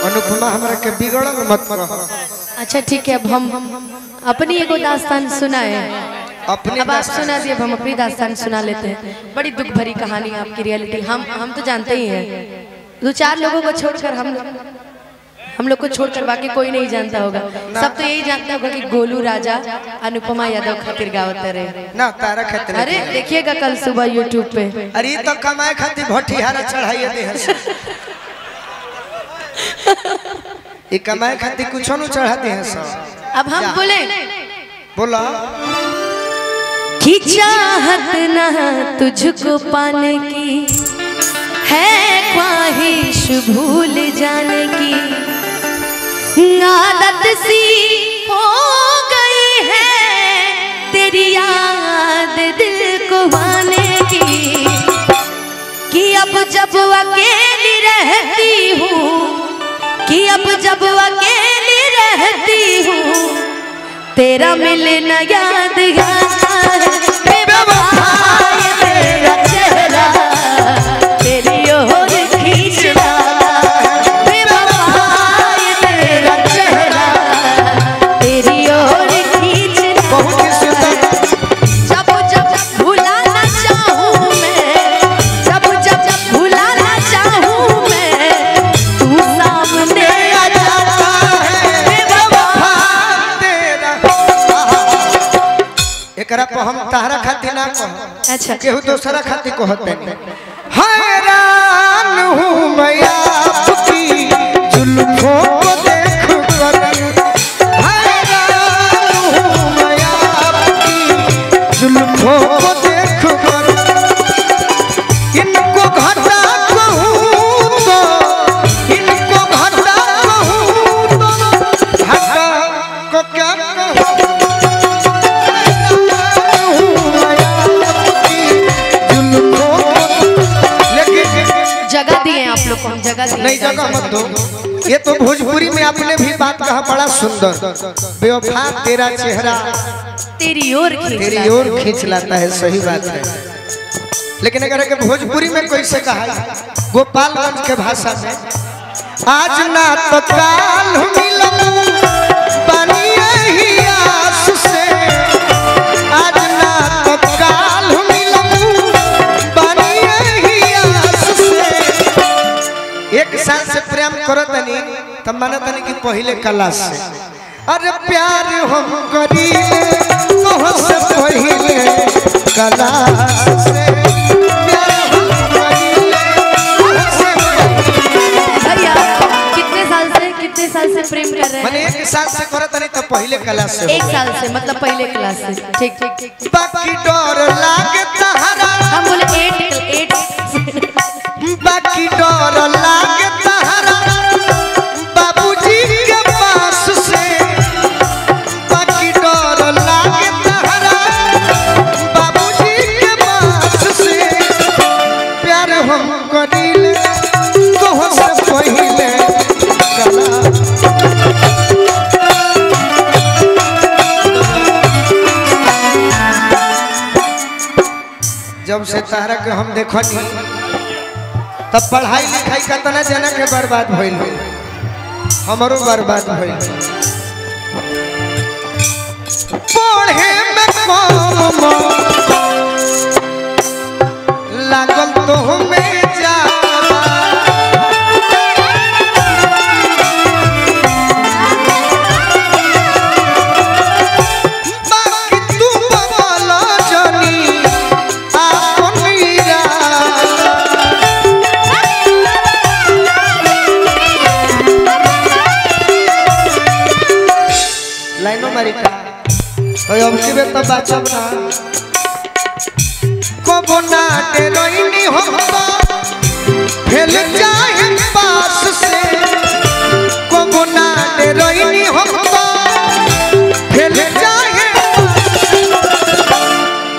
अनुपमा हमरा के बिगड़ल मत करो। अच्छा ठीक है, अब हम अपनी एगो दास्तान सुनाए। अपनी अब आप सुना दिए, अब हम अपनी दास्तान सुना लेते हैं। बड़ी दुख भरी कहानी आपकी रियलिटी। हम तो जानते ही हैं, 2-4 लोगों को छोड़कर हम लोग को छोड़कर बाकी कोई नहीं जानता होगा। सब तो यही जानता होगा कि गोलू राजा अनुपमा यादव खातिर गावते रहे ना तारा खातिर। अरे देखिएगा कल सुबह यूट्यूब पे। अरे तो कमाए खातिर भटिहारा चढ़ाइए दे हस। ये कमाए खातिर कुछ न चढ़ाते हैं सब। अब हम बोले बोला कि चाहत ना तुझको पाने की है, ख्वाहिश भूल जाने की आदत सी हो गई है, तेरी याद दिल को आने की। कि अब जब अकेली रहती हूँ, कि अब जब अकेली रहती हूँ, तेरा मिलना याद आता है। बेवफा तेरा चेहरा तेरी ओर खींच लाता है। बेवफा तेरा चेहरा तेरी ओर खींच लाता है। जब जब भुलाना चाहूँ मैं, जब जब भुलाना चाहूँ मैं, तू सामने आ जाता है। बेवफा तेरा एकरा पे हम तारा खातिर ना कहो। अच्छा केहू दूसरा खातिर कहते हैं। हैरान हूँ मैं आपकी जुल्फों को देख कर। हैरान हूँ मैं आपकी जुल्फों को देख कर। इनको घटा कहूँ तो, इनको घटा कहूँ तो घटा को क्या कहूँ। जगह दिए आप लोग को, हम जगह दिए। नहीं जगह मत दो। ये तो भोजपुरी में आपने भी बात कहा बड़ा सुंदर। बेवफा तेरा चेहरा तेरी ओर खींच लाता है। सही बात है, लेकिन अगर के भोजपुरी में कोई से कहा गोपालगंज के भाषा में, आज ना तो काल मिलूं पानी यही आस से। आज ना तो काल मिलूं पानी यही आस से। एक साल से प्रेम करत नहीं तब मानत नहीं कि पहले क्लास से। अरे प्यार हम करीले तोहसे पहले क्लास से। प्यार हम करीले तोहसे भैया कितने साल से प्रेम कर रहे हैं? मैंने 1 साल से करत नहीं तो पहले क्लास से। 1 साल से मतलब पहले क्लास से। ठीक ठीक। बाकी डर लागे तहरा, हम बोले 8 बाकी डर लागे तहरा बाबूजी के पास से। बाकी डर लागे तहरा बाबूजी के पास से। प्यार हम करीले तोहसे पहले क्लास। जब से तारा के हम देखनी तब पढ़ाई लिखाई का तना जना के बर्बाद भइल, हमरो बर्बाद भइल। पढ़े में कम लागल तो हमें जावा। बाकी तू बवाला जानी आपन इरादा। लाइनो मारी का अब की बेर तो बचब ना कबो ना डेरोइनी हम तो फेल